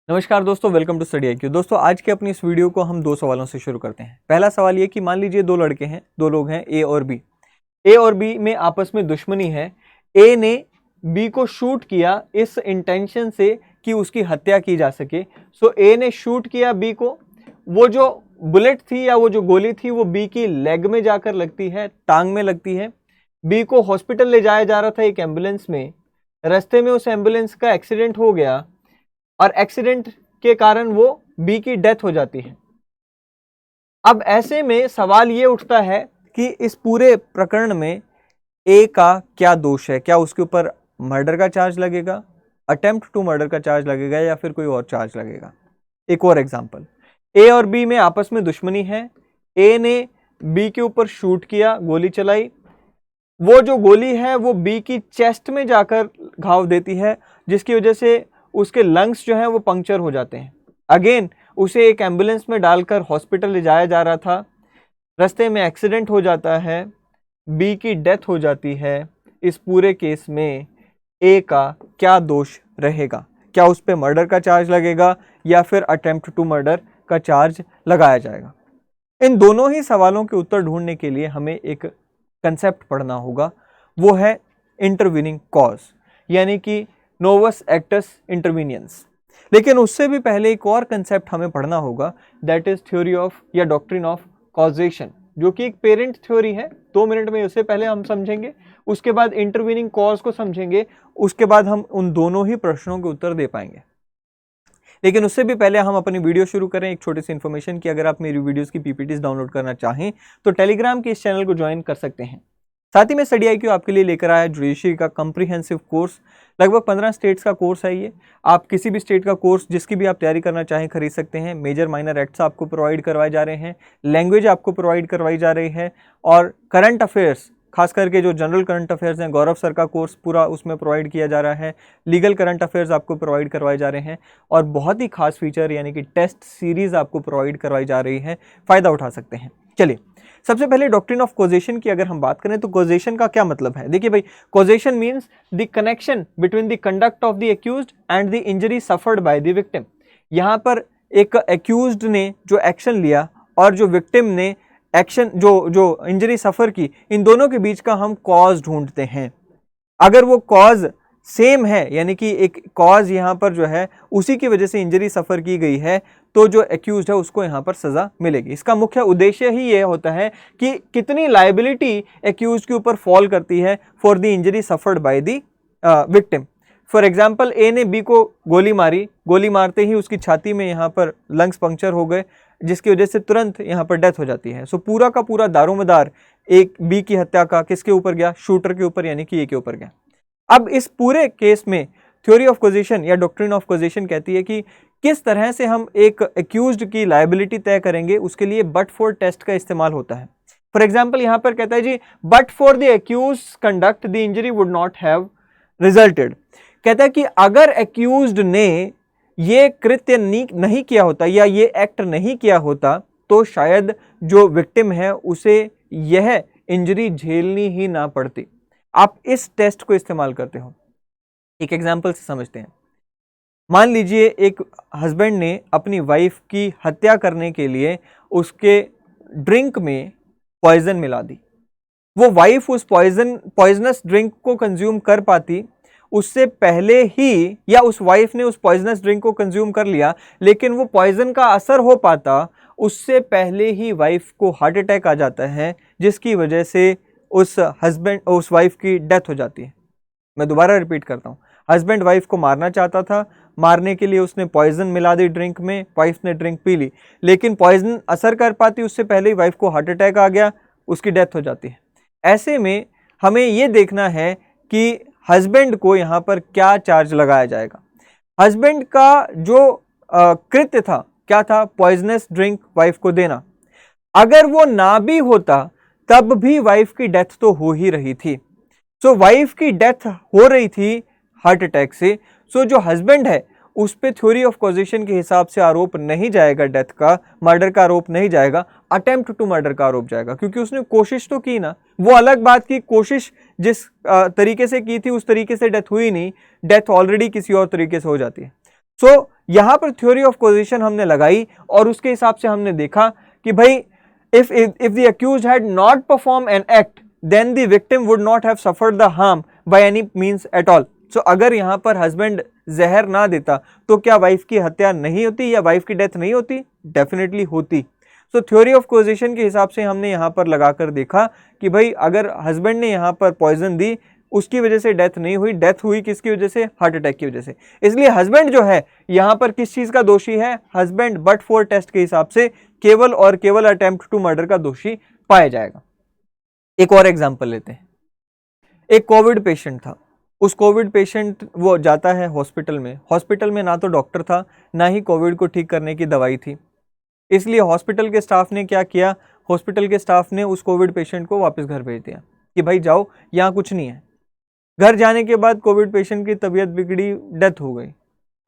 नमस्कार दोस्तों, welcome to study IQ। दोस्तों आज के अपनी इस वीडियो को हम दो सवालों से शुरू करते हैं। पहला सवाल ये कि मान लीजिए दो लड़के हैं, दो लोग हैं ए और बी। ए और बी में आपस में दुश्मनी है। ए ने बी को शूट किया इस इंटेंशन से कि उसकी हत्या की जा सके। सो ए ने शूट किया बी को। वो जो बुलेट थी या वो जो गोली थी वो बी की लेग में जाकर लगती है, टांग में लगती है। बी को हॉस्पिटल ले जाया जा रहा था एक एम्बुलेंस में। रास्ते में उस एम्बुलेंस का एक्सीडेंट हो गया और एक्सीडेंट के कारण वो बी की डेथ हो जाती है। अब ऐसे में सवाल ये उठता है कि इस पूरे प्रकरण में ए का क्या दोष है। क्या उसके ऊपर मर्डर का चार्ज लगेगा, अटेम्प्ट टू मर्डर का चार्ज लगेगा या फिर कोई और चार्ज लगेगा। एक और एग्जांपल, ए और बी में आपस में दुश्मनी है। ए ने बी के ऊपर शूट किया, गोली चलाई। वो जो गोली है वो बी की चेस्ट में जाकर घाव देती है, जिसकी वजह से उसके लंग्स जो हैं वो पंक्चर हो जाते हैं। अगेन उसे एक एम्बुलेंस में डालकर हॉस्पिटल ले जाया जा रहा था। रास्ते में एक्सीडेंट हो जाता है, बी की डेथ हो जाती है। इस पूरे केस में ए का क्या दोष रहेगा? क्या उस पर मर्डर का चार्ज लगेगा या फिर अटेम्प्ट टू मर्डर का चार्ज लगाया जाएगा? इन दोनों ही सवालों के उत्तर ढूंढने के लिए हमें एक कंसेप्ट पढ़ना होगा, वो है इंटरवीनिंग कॉज, यानी कि नोवस एक्टस इंटरवीनियंस। लेकिन उससे भी पहले एक और कंसेप्ट हमें पढ़ना होगा, दैट इज थ्योरी ऑफ या डॉक्ट्रिन ऑफ कॉजेशन, जो कि एक पेरेंट थ्योरी है। 2 मिनट में उससे पहले हम समझेंगे, उसके बाद इंटरवीनिंग कॉज को समझेंगे, उसके बाद हम उन दोनों ही प्रश्नों के उत्तर दे पाएंगे। लेकिन उससे भी पहले हम अपनी वीडियो शुरू करें एक छोटी सी इन्फॉर्मेशन की अगर आप मेरी वीडियोस की पीपीटीज डाउनलोड करना चाहें तो टेलीग्राम के इस चैनल को ज्वाइन कर सकते हैं। साथ ही में स्टडी IQ आपके लिए लेकर आया जुडिशरी का कॉम्प्रिहेंसिव कोर्स। लगभग 15 स्टेट्स का कोर्स है ये। आप किसी भी स्टेट का कोर्स जिसकी भी आप तैयारी करना चाहें खरीद सकते हैं। मेजर माइनर एक्ट्स आपको प्रोवाइड करवाए जा रहे हैं, लैंग्वेज आपको प्रोवाइड करवाई जा रही है, और करंट अफेयर्स, खास करके जो जनरल करंट अफेयर्स हैं, गौरव सर का कोर्स पूरा उसमें प्रोवाइड किया जा रहा है। लीगल करंट अफेयर्स आपको प्रोवाइड करवाए जा रहे हैं और बहुत ही खास फीचर यानी कि टेस्ट सीरीज आपको प्रोवाइड करवाई जा रही है। फ़ायदा उठा सकते हैं। चलिए, सबसे पहले डॉक्ट्रिन ऑफ कॉजेशन की अगर हम बात करें तो कॉजेशन का क्या मतलब है। देखिए भाई, causation means the connection between the conduct of the accused and the injury suffered by the victim. यहाँ पर एक एक्यूज्ड ने जो एक्शन लिया और जो विक्टिम ने एक्शन जो इंजरी सफ़र की, इन दोनों के बीच का हम कॉज ढूंढते हैं। अगर वो कॉज सेम है, यानी कि एक कॉज यहाँ पर जो है उसी की वजह से इंजरी सफ़र की गई है, तो जो एक्यूज्ड है उसको यहाँ पर सज़ा मिलेगी। इसका मुख्य उद्देश्य ही ये होता है कि कितनी लायबिलिटी एक्यूज्ड के ऊपर फॉल करती है for the injury suffered by the victim. For example, A ने बी को गोली मारी, गोली मारते ही उसकी छाती में यहाँ पर लंग्स पंक्चर हो गए, जिसकी वजह से तुरंत यहाँ पर डेथ हो जाती है। सो पूरा का पूरा दारोमदार एक बी की हत्या का किसके ऊपर गया? शूटर के ऊपर, यानी कि ए के ऊपर गया। अब इस पूरे केस में थ्योरी ऑफ कॉजेशन या डॉक्ट्रिन ऑफ कॉजेशन कहती है कि किस तरह से हम एक एक्यूज्ड की लायबिलिटी तय करेंगे, उसके लिए बट फॉर टेस्ट का इस्तेमाल होता है। फॉर एग्जाम्पल, यहाँ पर कहता है जी, but for the accused conduct the injury would not have resulted. कहता है कि अगर एक्यूज्ड ने ये कृत्य नहीं किया होता या ये एक्ट नहीं किया होता तो शायद जो विक्टिम है उसे यह इंजरी झेलनी ही ना पड़ती। आप इस टेस्ट को इस्तेमाल करते हो। एक एग्जांपल से समझते हैं। मान लीजिए एक हस्बैंड ने अपनी वाइफ की हत्या करने के लिए उसके ड्रिंक में पॉइजन मिला दी। वो वाइफ उस पॉइजनस ड्रिंक को कंज्यूम कर पाती उससे पहले ही, या उस वाइफ ने उस पॉइजनस ड्रिंक को कंज्यूम कर लिया लेकिन वो पॉइजन का असर हो पाता उससे पहले ही वाइफ को हार्ट अटैक आ जाता है, जिसकी वजह से उस वाइफ की डेथ हो जाती है। मैं दोबारा रिपीट करता हूँ। हस्बैंड वाइफ को मारना चाहता था, मारने के लिए उसने पॉइजन मिला दी ड्रिंक में, वाइफ ने ड्रिंक पी ली, लेकिन पॉइजन असर कर पाती उससे पहले ही वाइफ को हार्ट अटैक आ गया, उसकी डेथ हो जाती है। ऐसे में हमें ये देखना है कि हस्बैंड को यहाँ पर क्या चार्ज लगाया जाएगा। हस्बैंड का जो कृत्य था क्या था? पॉइजनस ड्रिंक वाइफ को देना। अगर वो ना भी होता तब भी वाइफ की डेथ तो हो ही रही थी। सो वाइफ की डेथ हो रही थी हार्ट अटैक से। सो जो हस्बैंड है उस पे थ्योरी ऑफ कॉजेशन के हिसाब से आरोप नहीं जाएगा, डेथ का, मर्डर का आरोप नहीं जाएगा, अटेम्प्ट टू मर्डर का आरोप जाएगा, क्योंकि उसने कोशिश तो की ना। वो अलग बात की कोशिश जिस तरीके से की थी उस तरीके से डेथ हुई नहीं, डेथ ऑलरेडी किसी और तरीके से हो जाती है। सो यहां पर थ्योरी ऑफ कॉजेशन हमने लगाई और उसके हिसाब से हमने देखा कि भाई if the accused had not perform an act then the victim would not have suffered the harm by any means at all. So अगर यहां पर हस्बैंड जहर ना देता तो क्या वाइफ की हत्या नहीं होती या वाइफ की डेथ नहीं होती? डेफिनेटली होती। सो थ्योरी ऑफ कॉजेशन के हिसाब से हमने यहां पर लगाकर देखा कि भाई अगर हस्बैंड ने यहां पर पॉइजन दी, उसकी वजह से डेथ नहीं हुई, डेथ हुई किसकी वजह से? हार्ट अटैक की वजह से। इसलिए हस्बैंड जो है यहां पर किस चीज का दोषी है? हस्बैंड बट फॉर टेस्ट के हिसाब से केवल और केवल अटेम्प्ट टू मर्डर का दोषी पाया जाएगा। एक और एग्जांपल लेते हैं। एक कोविड पेशेंट था, उस कोविड पेशेंट वो जाता है हॉस्पिटल में, हॉस्पिटल में ना तो डॉक्टर था ना ही कोविड को ठीक करने की दवाई थी। इसलिए हॉस्पिटल के स्टाफ ने क्या किया? हॉस्पिटल के स्टाफ ने उस कोविड पेशेंट को वापस घर भेज दिया कि भाई जाओ, यहाँ कुछ नहीं है। घर जाने के बाद कोविड पेशेंट की तबीयत बिगड़ी, डेथ हो गई।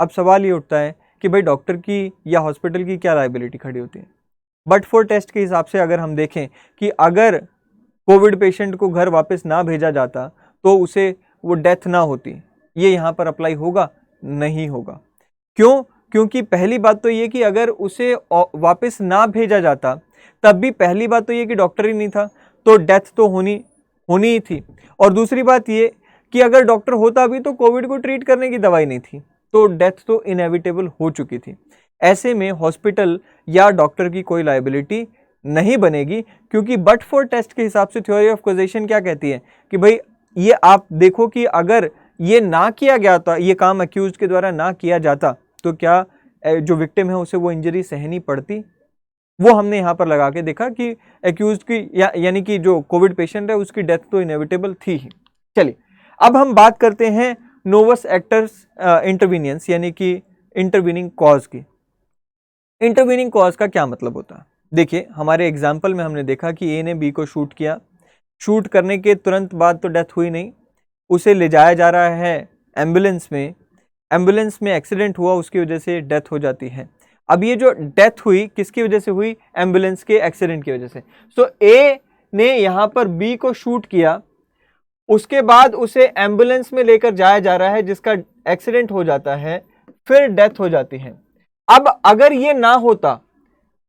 अब सवाल ये उठता है कि भाई डॉक्टर की या हॉस्पिटल की क्या लायबिलिटी खड़ी होती है? बट फॉर टेस्ट के हिसाब से अगर हम देखें कि अगर कोविड पेशेंट को घर वापस ना भेजा जाता तो उसे वो डेथ ना होती, ये यहाँ पर अप्लाई होगा? नहीं होगा। क्यों? क्योंकि पहली बात तो ये कि अगर उसे वापस ना भेजा जाता तब भी पहली बात तो ये कि डॉक्टर ही नहीं था, तो डेथ तो होनी ही थी। और दूसरी बात ये कि अगर डॉक्टर होता भी तो कोविड को ट्रीट करने की दवाई नहीं थी, तो डेथ तो इनएविटेबल हो चुकी थी। ऐसे में हॉस्पिटल या डॉक्टर की कोई लायबिलिटी नहीं बनेगी, क्योंकि बट फॉर टेस्ट के हिसाब से थ्योरी ऑफ कॉजेशन क्या कहती है कि भाई ये आप देखो कि अगर ये ना किया गया था, ये काम अक्यूज के द्वारा ना किया जाता तो क्या जो विक्टिम है उसे वो इंजरी सहनी पड़ती? वो हमने यहाँ पर लगा के देखा कि अक्यूज की यानी कि जो कोविड पेशेंट है उसकी डेथ तो इनएविटेबल थी ही। चलिए अब हम बात करते हैं नोवस एक्टर्स इंटरवीनियंस यानी कि इंटरवीनिंग कॉज की। इंटरवीनिंग कॉज का क्या मतलब होता है? देखिए हमारे एग्जाम्पल में हमने देखा कि ए ने बी को शूट किया, शूट करने के तुरंत बाद तो डेथ हुई नहीं, उसे ले जाया जा रहा है एम्बुलेंस में, एम्बुलेंस में एक्सीडेंट हुआ, उसकी वजह से डेथ हो जाती है। अब ये जो डेथ हुई किसकी वजह से हुई? एम्बुलेंस के एक्सीडेंट की वजह से। सो ए ने यहाँ पर बी को शूट किया, उसके बाद उसे एम्बुलेंस में लेकर जाया जा रहा है जिसका एक्सीडेंट हो जाता है, फिर डेथ हो जाती है। अब अगर ये ना होता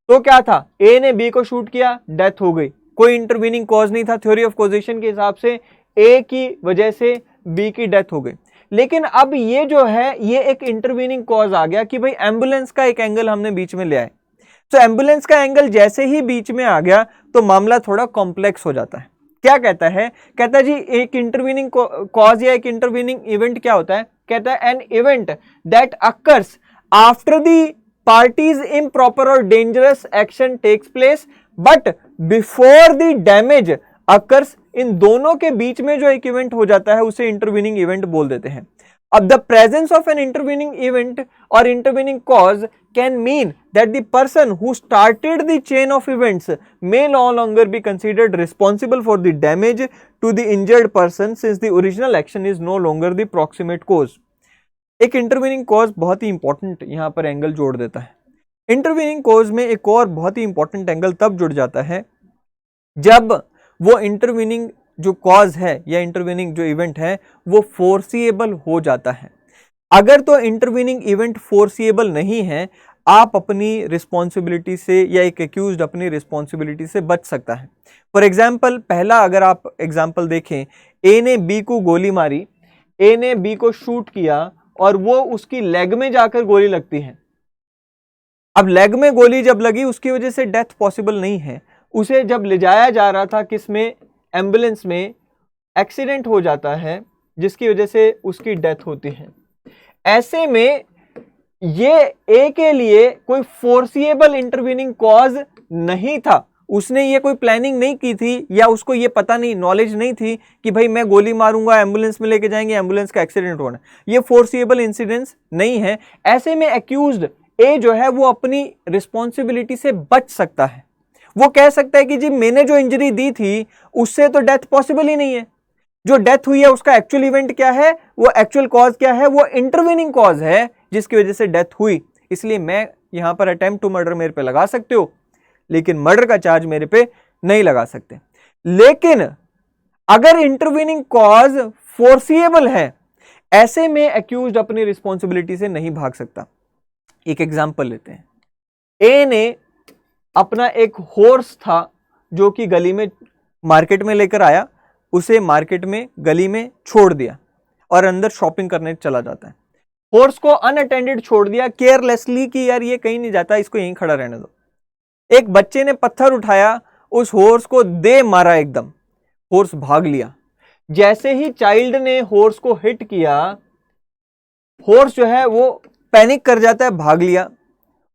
तो क्या था? ए ने बी को शूट किया, डेथ हो गई, कोई इंटरवीनिंग कॉज नहीं था। थ्योरी ऑफ कॉजेशन के हिसाब से ए की वजह से बी की डेथ हो गई। लेकिन अब ये जो है ये एक इंटरवीनिंग कॉज आ गया कि भाई एम्बुलेंस का एक एंगल हमने बीच में ले आए। तो एम्बुलेंस का एंगल जैसे ही बीच में आ गया तो मामला थोड़ा कॉम्प्लेक्स हो जाता है। क्या कहता है? कहता है जी एक इंटरवीनिंग कॉज या एक इंटरवीनिंग इवेंट क्या होता है? कहता है an event that occurs after the parties improper or dangerous action takes place but before the damage occurs। इन दोनों के बीच में जो एक इवेंट हो जाता है उसे इंटरवीनिंग इवेंट बोल देते हैं। अब the presence of an intervening event और intervening cause can mean that the person who started the chain of events may no longer be considered responsible for the damage to the injured person since the original action is no longer the proximate cause। एक intervening cause बहुत ही important यहां पर angle जोड़ देता है। Intervening cause में एक और बहुत ही इंपॉर्टेंट एंगल तब जुड़ जाता है जब वो इंटरवीनिंग जो कॉज है या इंटरवीनिंग जो इवेंट है वो फोर्सिएबल हो जाता है। अगर तो इंटरवीनिंग इवेंट फोर्सिएबल नहीं है, आप अपनी रिस्पॉन्सिबिलिटी से या एक एक्यूज्ड अपनी रिस्पॉन्सिबिलिटी से बच सकता है। फॉर एग्जाम्पल पहला अगर आप एग्जाम्पल देखें, ए ने बी को गोली मारी, ए ने बी को शूट किया और वो उसकी लेग में जाकर गोली लगती है। अब लेग में गोली जब लगी उसकी वजह से डेथ पॉसिबल नहीं है, उसे जब ले जाया जा रहा था किसमें? एम्बुलेंस में, एक्सीडेंट हो जाता है जिसकी वजह से उसकी डेथ होती है। ऐसे में ये ए के लिए कोई फोर्सिएबल इंटरवीनिंग कॉज नहीं था, उसने ये कोई प्लानिंग नहीं की थी या उसको ये पता नहीं, नॉलेज नहीं थी कि भाई मैं गोली मारूंगा, एम्बुलेंस में लेके जाएंगे, एम्बुलेंस का एक्सीडेंट होना, ये फोर्सिएबल इंसिडेंस नहीं है। ऐसे में एक्यूज्ड ए जो है वो अपनी रिस्पॉन्सिबिलिटी से बच सकता है। वो कह सकता है कि जी मैंने जो इंजरी दी थी उससे तो डेथ पॉसिबल ही नहीं है, जो डेथ हुई है उसका एक्चुअल इवेंट क्या है, वो एक्चुअल कॉज क्या है, वो इंटरवीनिंग कॉज है जिसकी वजह से डेथ हुई। इसलिए मैं यहां पर अटेम्प्ट टू मर्डर मेरे पे लगा सकते हो लेकिन मर्डर का चार्ज मेरे पे नहीं लगा सकते। लेकिन अगर इंटरवीनिंग कॉज फोर्सिएबल है, ऐसे में एक्यूज्ड अपनी रिस्पॉन्सिबिलिटी से नहीं भाग सकता। एक एग्जांपल लेते हैं। ए ने अपना एक हॉर्स था जो कि गली में मार्केट में लेकर आया, उसे मार्केट में गली में छोड़ दिया और अंदर शॉपिंग करने चला जाता है। हॉर्स को अनअटेंडेड छोड़ दिया केयरलेसली कि यार ये कहीं नहीं जाता, इसको यहीं खड़ा रहने दो। एक बच्चे ने पत्थर उठाया, उस हॉर्स को दे मारा, एकदम हॉर्स भाग लिया। जैसे ही चाइल्ड ने हॉर्स को हिट किया, हॉर्स जो है वो पैनिक कर जाता है, भाग लिया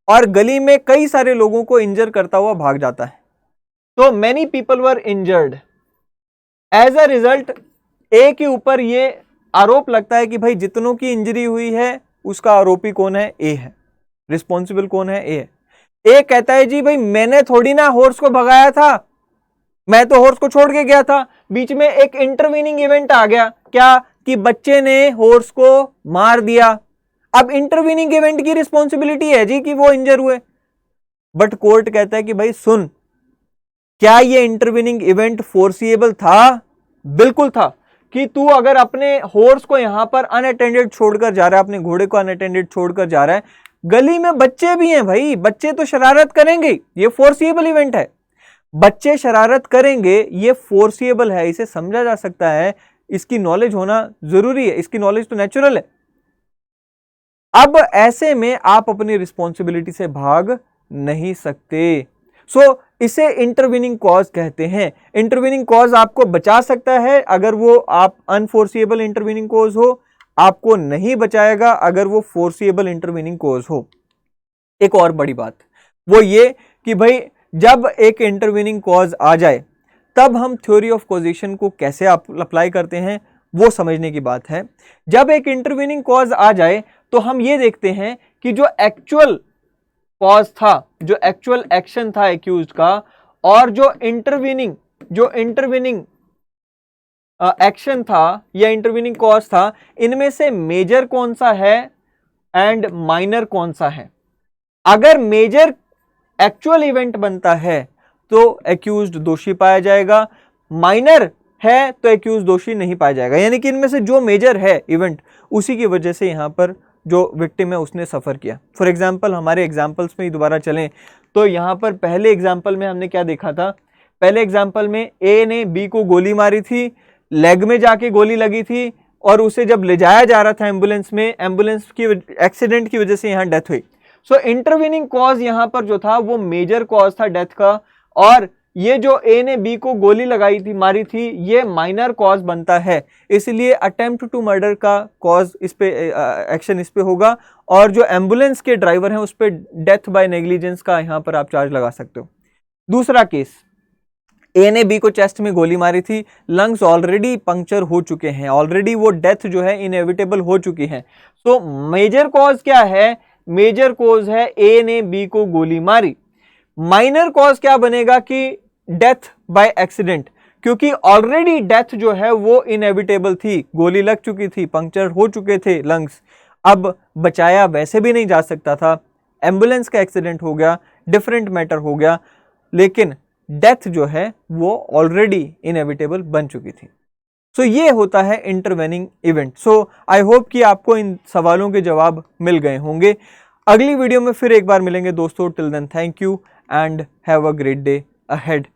और गली में कई सारे लोगों को इंजर करता हुआ भाग जाता है। तो many people were injured. As a result ए के ऊपर ये आरोप लगता है कि भाई जितनों की इंजरी हुई है उसका आरोपी कौन है? ए है। रिस्पॉन्सिबल कौन है? ए है। ए कहता है जी भाई मैंने थोड़ी ना हॉर्स को भगाया था, मैं तो हॉर्स को छोड़ के गया था। बीच में एक इंटरवीनिंग इवेंट आ गया, क्या कि बच्चे ने हॉर्स को मार दिया। अब इंटरवीनिंग इवेंट की रिस्पॉन्सिबिलिटी है जी कि वो इंजर हुए। बट कोर्ट कहता है कि भाई सुन, क्या ये इंटरवीनिंग इवेंट फोर्सिएबल था? बिल्कुल था। कि तू अगर अपने हॉर्स को यहां पर अनअटेंडेड छोड़कर जा रहा है, अपने घोड़े को अनअटेंडेड छोड़कर जा रहा है, गली में बच्चे भी हैं भाई, बच्चे तो शरारत करेंगे, ये फोर्सिएबल इवेंट है। बच्चे शरारत करेंगे, ये फोर्सिएबल है, इसे समझा जा सकता है, इसकी नॉलेज होना जरूरी है, इसकी नॉलेज तो नेचुरल है। अब ऐसे में आप अपनी रिस्पॉन्सिबिलिटी से भाग नहीं सकते। इसे इंटरवीनिंग कॉज कहते हैं। इंटरवीनिंग कॉज आपको बचा सकता है अगर वो आप अनफोर्सिएबल इंटरवीनिंग कॉज हो, आपको नहीं बचाएगा अगर वो फोर्सिएबल इंटरवीनिंग कॉज हो। एक और बड़ी बात वो ये कि भाई जब एक इंटरवीनिंग कॉज आ जाए तब हम थ्योरी ऑफ कॉजेशन को कैसे अप्लाई करते हैं वो समझने की बात है। जब एक इंटरवीनिंग कॉज आ जाए तो हम ये देखते हैं कि जो एक्चुअल कॉज था, जो एक्चुअल एक्शन था एक्यूज्ड का, और जो इंटरवीनिंग एक्शन था या इंटरवीनिंग कॉज था, इनमें से मेजर कौन सा है एंड माइनर कौन सा है। अगर मेजर एक्चुअल इवेंट बनता है तो एक्यूज्ड दोषी पाया जाएगा, माइनर है तो एक्यूज्ड दोषी नहीं पाया जाएगा। यानी कि इनमें से जो मेजर है इवेंट, उसी की वजह से यहां पर जो विक्टिम है उसने सफर किया। फॉर एग्जाम्पल हमारे एग्जाम्पल्स में ही दोबारा चलें तो यहां पर पहले एग्जाम्पल में हमने क्या देखा था? पहले एग्जाम्पल में ए ने बी को गोली मारी थी, लेग में जाके गोली लगी थी और उसे जब ले जाया जा रहा था एम्बुलेंस में, एम्बुलेंस की एक्सीडेंट की वजह से यहां डेथ हुई। इंटरवीनिंग कॉज यहां पर जो था वो मेजर कॉज था डेथ का, और ये जो ए ने बी को गोली लगाई थी, मारी थी, ये माइनर कॉज बनता है। इसलिए अटेम्प्ट टू मर्डर का कॉज इस पे एक्शन इस पे होगा, और जो एम्बुलेंस के ड्राइवर हैं उस पे डेथ बाय नेग्लिजेंस का यहां पर आप चार्ज लगा सकते हो। दूसरा केस, ए ने बी को चेस्ट में गोली मारी थी, लंग्स ऑलरेडी पंक्चर हो चुके हैं, ऑलरेडी वो डेथ जो है इनएविटेबल हो चुकी है। मेजर कॉज क्या है? मेजर कॉज है ए ने बी को गोली मारी। माइनर कॉज क्या बनेगा कि डेथ बाय एक्सीडेंट, क्योंकि ऑलरेडी डेथ जो है वो इनएविटेबल थी, गोली लग चुकी थी, पंक्चर हो चुके थे लंग्स, अब बचाया वैसे भी नहीं जा सकता था, एम्बुलेंस का एक्सीडेंट हो गया, डिफरेंट मैटर हो गया, लेकिन डेथ जो है वो ऑलरेडी इनएविटेबल बन चुकी थी। ये होता है इंटरवेनिंग इवेंट। आई होप कि आपको इन सवालों के जवाब मिल गए होंगे। अगली वीडियो में फिर एक बार मिलेंगे दोस्तों। Till then thank you and have a great day ahead.